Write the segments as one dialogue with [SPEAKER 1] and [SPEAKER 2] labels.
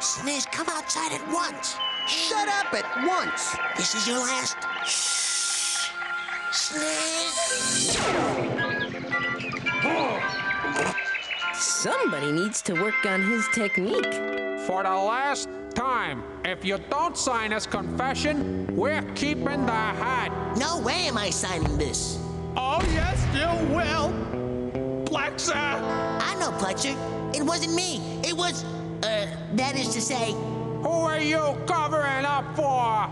[SPEAKER 1] Sniz, come outside at once.
[SPEAKER 2] Shut up at once.
[SPEAKER 1] This is your last. Shh. Sniz.
[SPEAKER 3] Somebody needs to work on his technique.
[SPEAKER 4] For the last time, if you don't sign this confession, we're keeping the hat.
[SPEAKER 1] No way am I signing this.
[SPEAKER 2] Oh, yes, you will. Plexa.
[SPEAKER 1] I know, Pletcher. It wasn't me. It was, that is to say...
[SPEAKER 4] Who are you covering up for?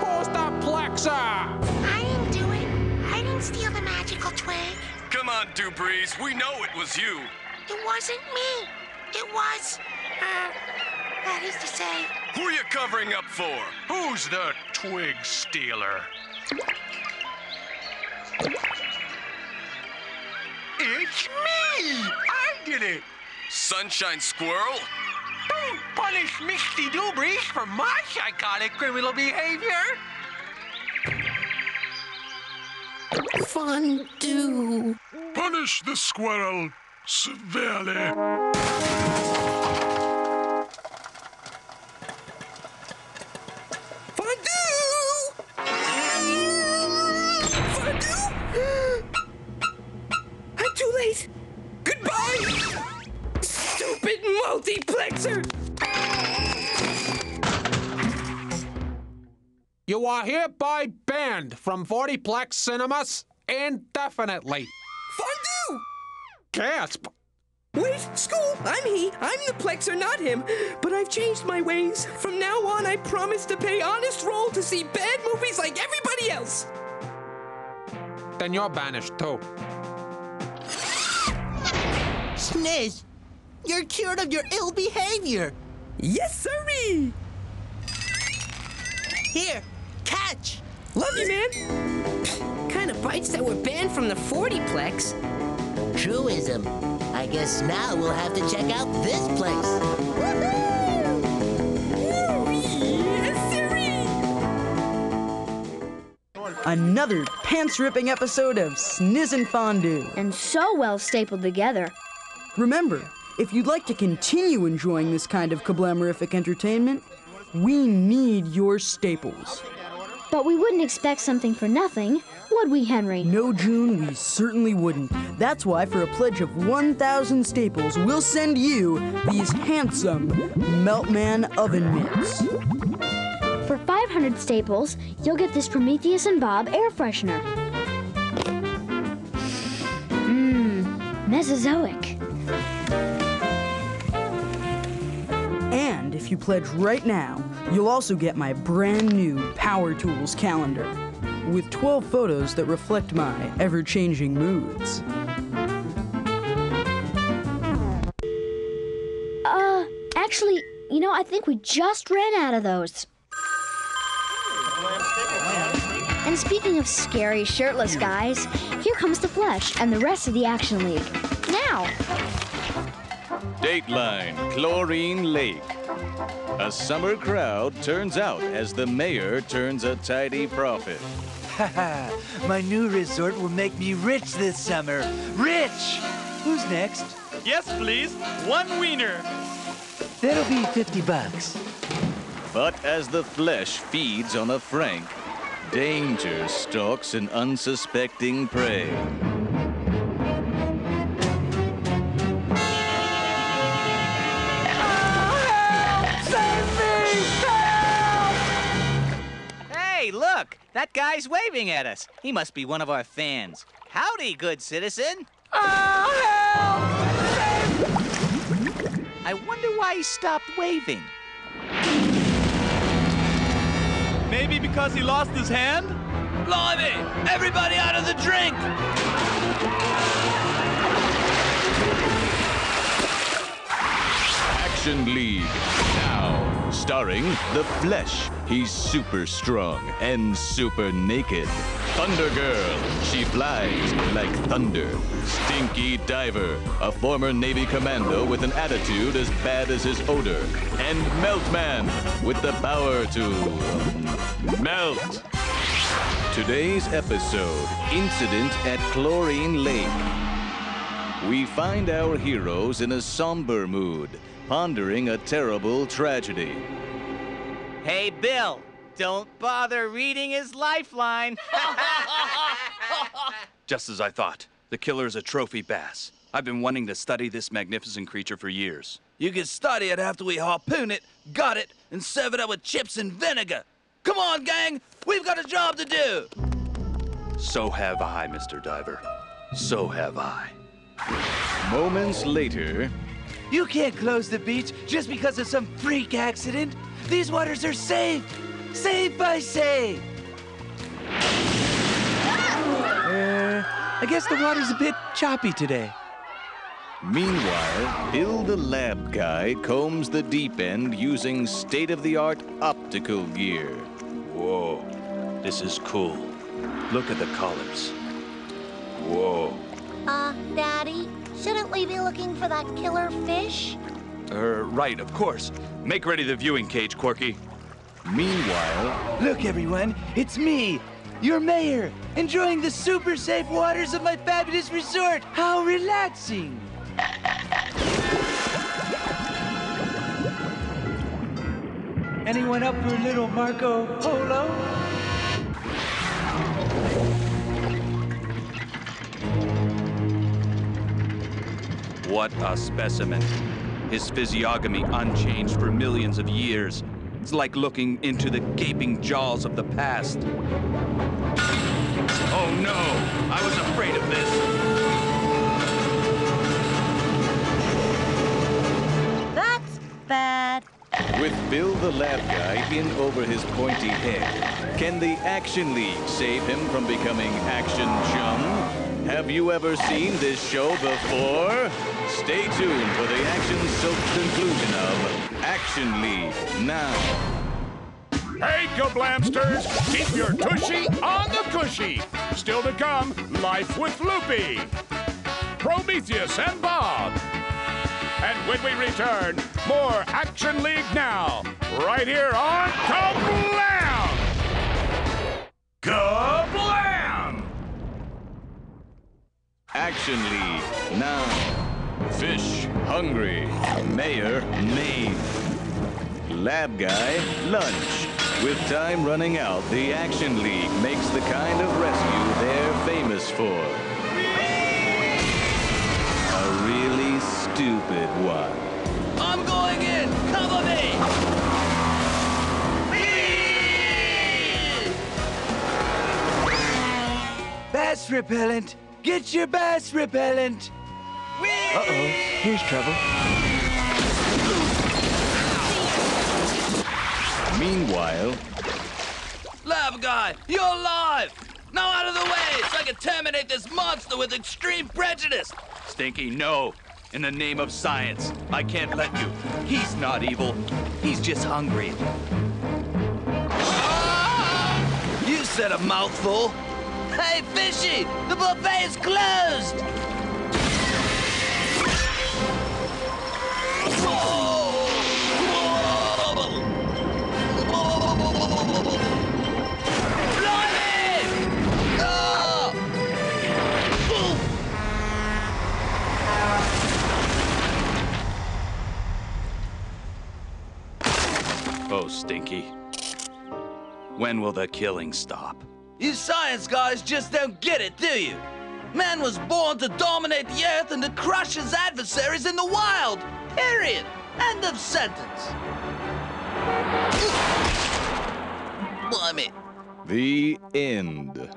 [SPEAKER 4] Who's the Plexer?
[SPEAKER 5] I didn't do it. I didn't steal the magical twig.
[SPEAKER 6] Come on, Dubreeze. We know it was you.
[SPEAKER 5] It wasn't me. It was, that is to say...
[SPEAKER 6] Who are you covering up for? Who's the twig stealer?
[SPEAKER 2] It's me. I did it.
[SPEAKER 6] Sunshine Squirrel?
[SPEAKER 2] Don't punish Misty Dubreeze for my psychotic criminal behavior.
[SPEAKER 3] Fondue.
[SPEAKER 7] Punish the squirrel severely.
[SPEAKER 3] I'm too late. Goodbye, stupid multiplexer.
[SPEAKER 4] You are hereby banned from 40-plex cinemas indefinitely.
[SPEAKER 3] Fondue!
[SPEAKER 4] Gasp!
[SPEAKER 3] Wait, school, I'm he. I'm the plexer, not him. But I've changed my ways. From now on, I promise to pay honest roll to see bad movies like everybody else.
[SPEAKER 4] Then you're banished too.
[SPEAKER 1] Sniz, you're cured of your ill behavior.
[SPEAKER 3] Yes, sirree.
[SPEAKER 1] Here, catch.
[SPEAKER 3] Love you, man. Kind of bites that were banned from the 40-plex.
[SPEAKER 1] Truism. I guess now we'll have to check out this place.
[SPEAKER 3] Yes, sirree.
[SPEAKER 8] Another pants-ripping episode of Sniz and Fondue.
[SPEAKER 9] And so well stapled together.
[SPEAKER 8] Remember, if you'd like to continue enjoying this kind of kablamerific entertainment, we need your staples.
[SPEAKER 9] But we wouldn't expect something for nothing, would we, Henry?
[SPEAKER 8] No, June, we certainly wouldn't. That's why for a pledge of 1,000 staples, we'll send you these handsome Meltman oven mitts.
[SPEAKER 9] For 500 staples, you'll get this Prometheus and Bob air freshener. Mesozoic.
[SPEAKER 8] And if you pledge right now, you'll also get my brand new Power Tools calendar with 12 photos that reflect my ever-changing moods.
[SPEAKER 9] Actually, I think we just ran out of those. And speaking of scary, shirtless guys, here comes the Flesh and the rest of the Action League. Now!
[SPEAKER 10] Dateline, Chlorine Lake. A summer crowd turns out as the mayor turns a tidy profit.
[SPEAKER 11] Haha, my new resort will make me rich this summer. Rich! Who's next?
[SPEAKER 12] Yes, please. 1 wiener.
[SPEAKER 11] That'll be $50.
[SPEAKER 10] But as the flesh feeds on a frank, danger stalks an unsuspecting prey.
[SPEAKER 13] Hey, look! That guy's waving at us. He must be one of our fans. Howdy, good citizen. I wonder why he stopped waving.
[SPEAKER 12] Maybe because he lost his hand?
[SPEAKER 13] Blimey! Everybody out of the drink!
[SPEAKER 10] Action League, now starring The Flesh. He's super strong and super naked. Thunder Girl, she flies like thunder. Stinky Diver, a former Navy commando with an attitude as bad as his odor. And Meltman, with the power to melt. Today's episode, Incident at Chlorine Lake. We find our heroes in a somber mood. pondering a terrible tragedy.
[SPEAKER 13] Hey, Bill, don't bother reading his lifeline.
[SPEAKER 14] Just as I thought. The killer is a trophy bass. I've been wanting to study this magnificent creature for years.
[SPEAKER 15] You can study it after we harpoon it, gut it, and serve it up with chips and vinegar. Come on, gang! We've got a job to do!
[SPEAKER 14] So have I, Mr. Diver. So have I.
[SPEAKER 10] Moments later...
[SPEAKER 11] You can't close the beach just because of some freak accident. These waters are safe. Saved by safe. I guess the water's a bit choppy today.
[SPEAKER 10] Meanwhile, Bill the lab guy combs the deep end using state-of-the-art optical gear.
[SPEAKER 14] Whoa, this is cool. Look at the colors. Whoa.
[SPEAKER 5] Daddy, shouldn't we be looking for that killer fish?
[SPEAKER 14] Right, of course. Make ready the viewing cage, Corky.
[SPEAKER 10] Meanwhile...
[SPEAKER 11] Look, everyone, it's me, your mayor, enjoying the super safe waters of my fabulous resort. How relaxing. Anyone up for a little Marco Polo?
[SPEAKER 14] What a specimen. His physiognomy unchanged for millions of years. It's like looking into the gaping jaws of the past. Oh no! I was afraid of this!
[SPEAKER 5] That's bad.
[SPEAKER 10] With Bill the lab guy in over his pointy head, can the Action League save him from becoming Action Chum? Have you ever seen this show before? Stay tuned for the action-soaked conclusion of Action League now.
[SPEAKER 7] Hey, Kablamsters, keep your tushy on the cushy. Still to come, Life with Loopy, Prometheus and Bob. And when we return, more Action League now, right here on KABLAM! KABLAM!
[SPEAKER 10] Action League now. Fish hungry, Mayor Maine. Lab guy lunch. With time running out, the Action League makes the kind of rescue they're famous for. A really stupid one.
[SPEAKER 15] I'm going in! Cover me!
[SPEAKER 11] Bass repellent! Get your bass repellent! Uh-oh, here's trouble.
[SPEAKER 10] Meanwhile...
[SPEAKER 15] Lab guy, you're alive! Now out of the way so I can terminate this monster with extreme prejudice!
[SPEAKER 14] Stinky, no. In the name of science, I can't let you. He's not evil. He's just hungry.
[SPEAKER 15] Ah! You said a mouthful. Hey, Fishy! The buffet is closed!
[SPEAKER 14] Oh, Stinky. When will the killing stop?
[SPEAKER 15] You science guys just don't get it, do you? Man was born to dominate the earth and to crush his adversaries in the wild. Period. End of sentence. Blimey.
[SPEAKER 10] The end.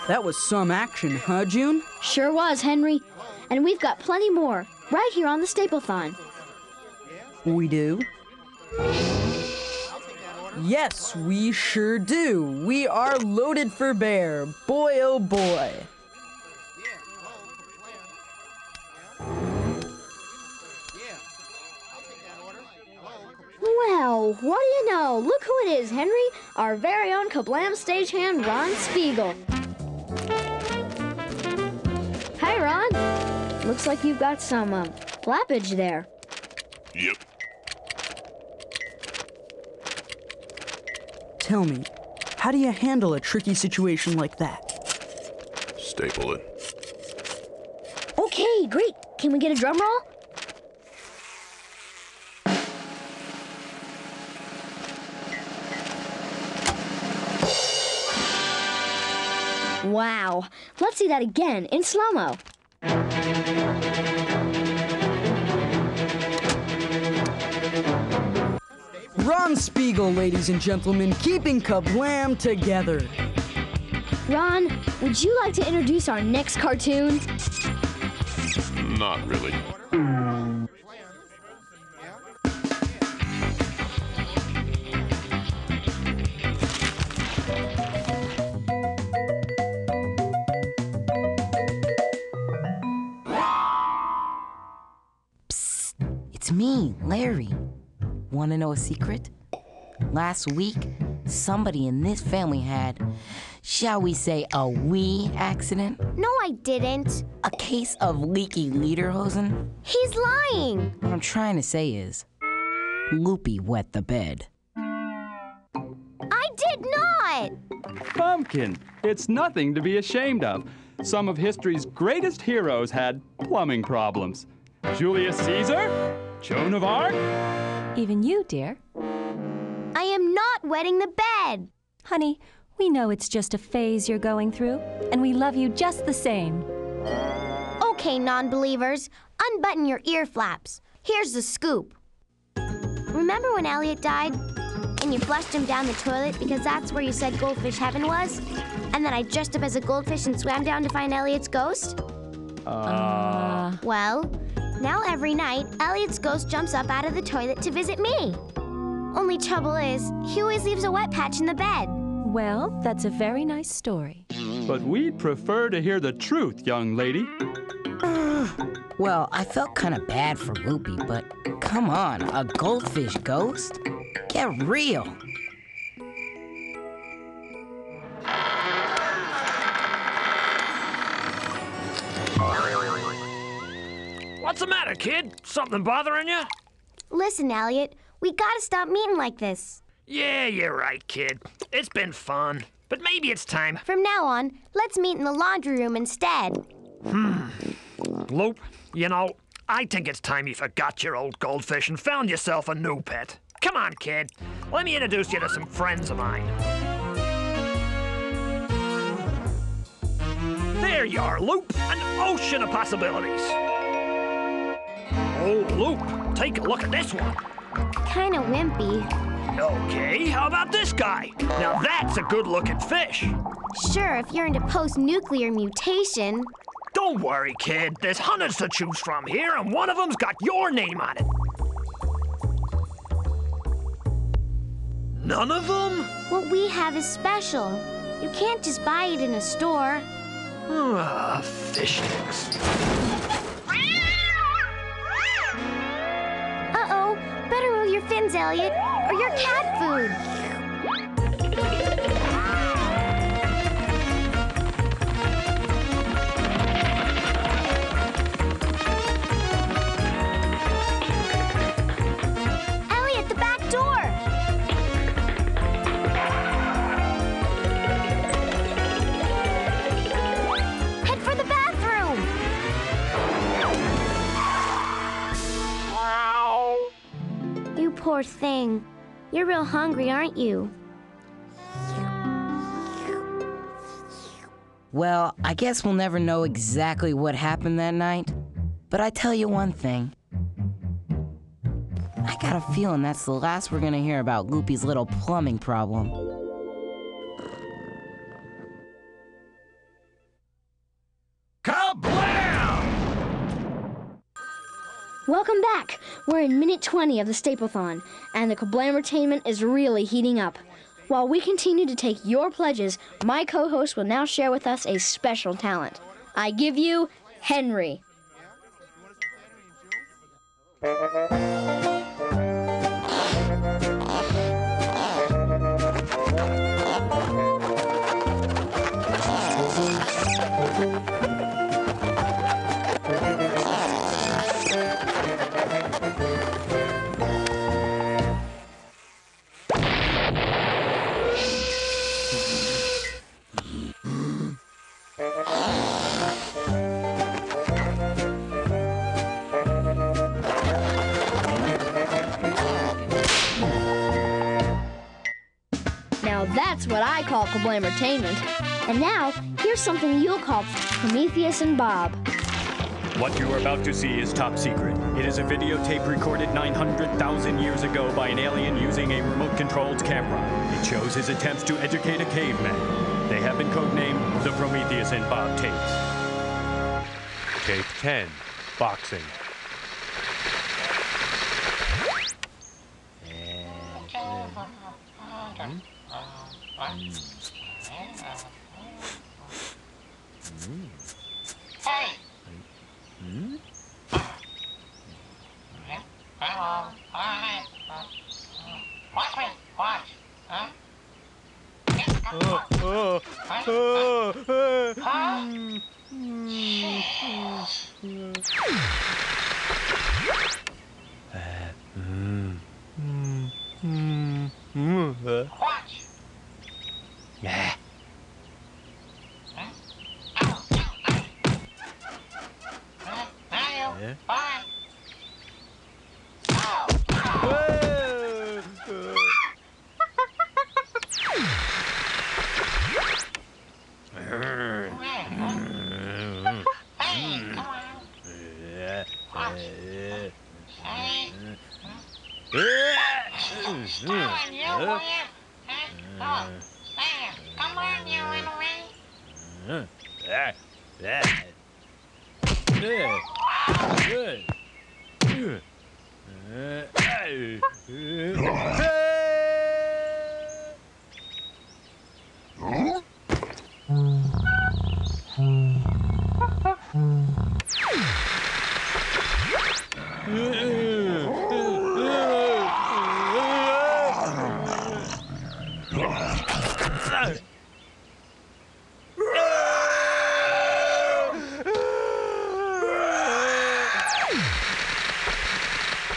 [SPEAKER 8] That was some action, huh, June?
[SPEAKER 9] Sure was, Henry. And we've got plenty more, right here on the Staplethon.
[SPEAKER 8] We do? Yes, we sure do. We are loaded for bear. Boy, oh boy.
[SPEAKER 9] Well, what do you know? Look who it is, Henry. Our very own KABLAM stagehand, Ron Spiegel. Hi, Ron. Looks like you've got some, flappage there.
[SPEAKER 7] Yep.
[SPEAKER 8] Tell me, how do you handle a tricky situation like that?
[SPEAKER 16] staple it.
[SPEAKER 9] Okay, great. Can we get a drum roll? Wow. Let's see that again in slow-mo.
[SPEAKER 8] Ron Spiegel, ladies and gentlemen, keeping KABLAM together.
[SPEAKER 9] Ron, would you like to introduce our next cartoon?
[SPEAKER 16] Not really.
[SPEAKER 17] It's me, Larry. Want to know a secret? Last week, somebody in this family had, shall we say, a wee accident?
[SPEAKER 18] No, I didn't.
[SPEAKER 17] A case of leaky lederhosen?
[SPEAKER 18] He's lying.
[SPEAKER 17] What I'm trying to say is, Loopy wet the bed.
[SPEAKER 18] I did not.
[SPEAKER 12] Pumpkin, it's nothing to be ashamed of. Some of history's greatest heroes had plumbing problems. Julius Caesar? Joan of Arc?
[SPEAKER 19] Even you, dear.
[SPEAKER 18] I am not wetting the bed.
[SPEAKER 19] Honey, we know it's just a phase you're going through, and we love you just the same.
[SPEAKER 18] Okay, non-believers, unbutton your ear flaps. Here's the scoop. Remember when Elliot died? And you flushed him down the toilet because that's where you said Goldfish Heaven was? And then I dressed up as a goldfish and swam down to find Elliot's ghost? Well, now every night, Elliot's ghost jumps up out of the toilet to visit me. Only trouble is, he always leaves a wet patch in the bed.
[SPEAKER 19] Well, that's a very nice story.
[SPEAKER 12] But we'd prefer to hear the truth, young lady.
[SPEAKER 17] Well, I felt kind of bad for Loopy, but come on, a goldfish ghost? Get real.
[SPEAKER 20] What's the matter, kid? Something bothering you?
[SPEAKER 18] Listen, Elliot, we gotta stop meeting like this.
[SPEAKER 20] Yeah, you're right, kid. It's been fun, but maybe it's time.
[SPEAKER 18] From now on, let's meet in the laundry room instead.
[SPEAKER 20] Loop, you know, I think it's time you forgot your old goldfish and found yourself a new pet. Come on, kid. Let me introduce you to some friends of mine. There you are, Loop. An ocean of possibilities. Oh, Loop, take a look at this one.
[SPEAKER 18] Kinda wimpy.
[SPEAKER 20] Okay, how about this guy? Now that's a good-looking fish.
[SPEAKER 18] Sure, if you're into post-nuclear mutation.
[SPEAKER 20] Don't worry, kid. There's hundreds to choose from here, and one of them's got your name on it. None of them?
[SPEAKER 18] What we have is special. You can't just buy it in a store.
[SPEAKER 20] Fish sticks.
[SPEAKER 18] Uh-oh. Better move your fins, Elliot, or your cat food. Elliot, the back door. Head for the bathroom. You poor thing. You're real hungry, aren't you?
[SPEAKER 17] Well, I guess we'll never know exactly what happened that night. But I tell you one thing. I got a feeling that's the last we're gonna hear about Loopy's little plumbing problem.
[SPEAKER 7] KABLAM!
[SPEAKER 9] Welcome back. We're in minute 20 of the Stapleton, and the KABLAM entertainment is really heating up. While we continue to take your pledges, my co-host will now share with us a special talent. I give you Henry. I call KABLAM-ertainment. And now, here's something you'll call Prometheus and Bob.
[SPEAKER 21] What you are about to see is top secret. It is a videotape recorded 900,000 years ago by an alien using a remote-controlled camera. It shows his attempts to educate a caveman. They have been codenamed the Prometheus and Bob tapes.
[SPEAKER 16] Tape 10, Boxing.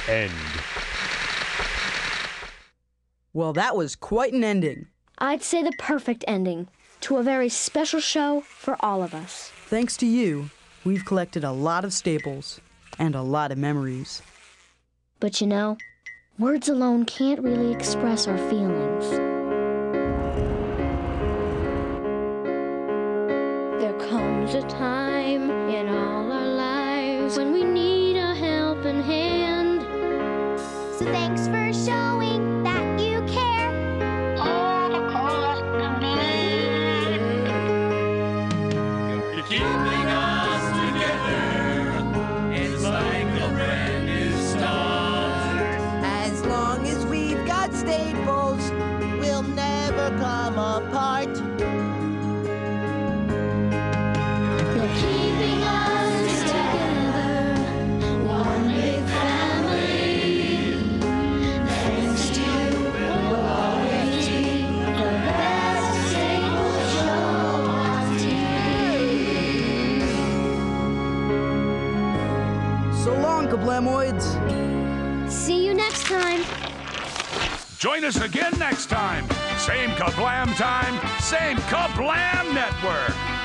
[SPEAKER 21] End.
[SPEAKER 8] Well, that was quite an ending.
[SPEAKER 9] I'd say the perfect ending to a very special show for all of us.
[SPEAKER 8] Thanks to you, we've collected a lot of staples and a lot of memories.
[SPEAKER 9] But you know, words alone can't really express our feelings. There comes a time in all our lives when we need a helping hand.
[SPEAKER 18] So thanks for showing that you care.
[SPEAKER 22] You're keeping us together. It's like a brand new start.
[SPEAKER 1] As long as we've got staples, we'll never come apart.
[SPEAKER 22] You're keeping us together. One big family. Thanks to you, we'll always be the best staples show on TV.
[SPEAKER 8] So long, KABLAMoids.
[SPEAKER 9] See you next time.
[SPEAKER 7] Join us again next time. Same KABLAM time, same KABLAM network.